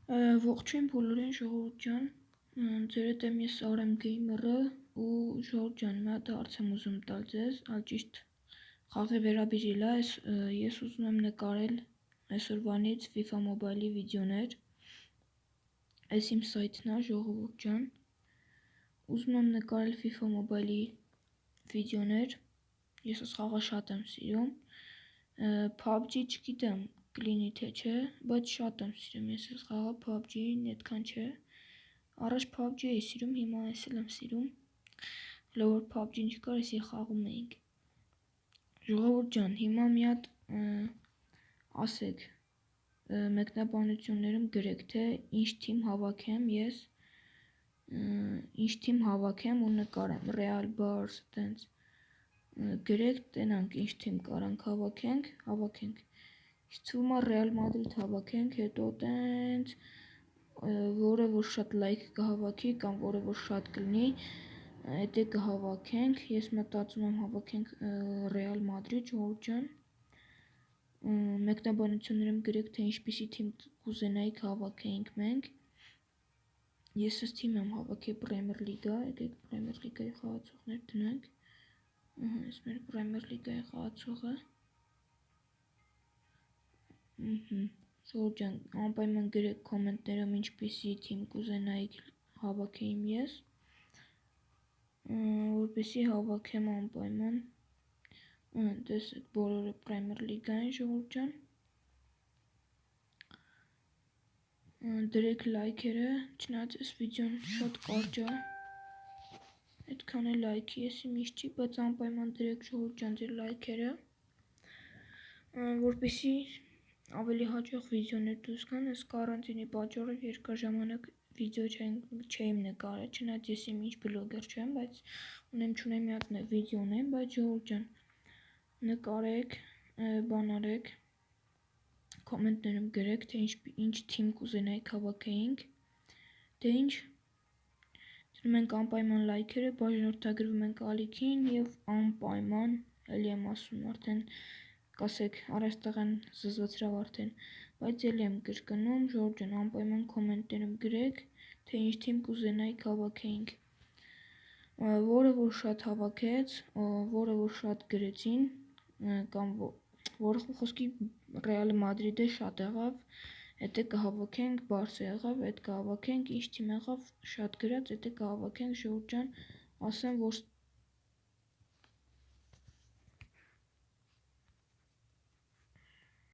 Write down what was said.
Ողջույն բոլորին ժողովուրդ ջան, ձեր հետ եմ ես Արեմ Գեյմերը ու ժողովուրդ ջան, մի հատ հարց եմ ուզում տալ ձեզ, այլ ճիշտ խաղի վերաբերյալ է, ես ուզում եմ նկարել այսօրվանից FIFA Mobile-ի վիդեոներ, այս իմ սայթն է ժողովուրդ ջան, ուզում եմ նկարել FIFA Mobile-ի վիդեոներ, ես այս խաղը շատ եմ սիրում, PUBG չգիտեմ կլինի թե չէ, բայց շատ եմ սիրում ես այս խաղը, PUBG-ին այդքան չէ, առաջ PUBG էի սիրում, հիմա այս էլ եմ սիրում, հələ որ PUBG-ին չկար, էսի խաղում էինք, ժողովուրդ ջան, հիմա մի հատ ասեք, մեկնաբանություններում գրեք, թե ինչ թիմ հավաքեմ ես, ինչ թիմ հավաքեմ ու նկարեմ, Real Bars, տենց, գրեք, տենանք ինչ թիմ կարանք հավաքենք, Իսկ թվում է Real Madrid հավաքենք, հետո տենց որը որ շատ լայք կհավաքի կամ որը որ շատ կլինի, հետո կհավաքենք, ես մտածում եմ հավաքենք Real Madrid ժողովուրդ ջան, մեկնաբանություններում գրեք, թե ինչպիսի թիմ կուզենայիք հավաքեինք մենք, ես այս թիմ եմ հավաքել Premier League-ը, եկեք Premier League-ի խաղացողներ դնենք, այս մեր Premier League-ի խաղացողը, Ժողովուրդ ջան, անպայման գրեք կոմենտներում ինչպիսի թիմ կուզենայիք հավաքեիմ ես, որպեսզի հավաքեմ անպայման, տեսեք բոլորը Premier League-ային ժողովուրդ ջան, դրեք լայքերը, չնայած այս վիդեոն շատ կարճ է, այդքան է լայքի եսի միշտ չի, բայց անպայման դրեք ժողովուրդ ջան ձեր լայքերը, որպեսզի ավելի հաճախ վիդեոներ դուրս գան, այս կարանտինի պատճառով երկար ժամանակ վիդեո չէիմ նկարել, չնայած ես իմ ինչ բլոգեր չեմ, բայց ունեմ մի հատ վիդեո ունեմ, բայց ժողովուրդ ջան, նկարեք, բան արեք, կոմենտներում գրեք, թե ինչ թիմ կուզենայիք հավաքեինք, թե ինչ, դնում ենք անպայման լայքերը, բաժանորդագրվում ենք ալիքին և անպայման, էլի եմ ասում արդեն, կասեք արաստեղեն զզվացրավ արդեն, բայց էլի եմ կրկնում, ժողովուրդ ջան, անպայման կոմենտներում գրեք, թե ինչ թիմ կուզենայիք հավաքեինք, որը որ շատ հավաքեց, որը որ շատ գրեցին, կամ որը խոսքի Real Madrid-ը շատ եղավ, հետո կհավաքենք, Barca եղավ, հետ կհավաքենք, ինչ թիմ եղավ, շատ գրած, հետո կհավաքենք, ժողովուրդ ջան, ասեմ, որ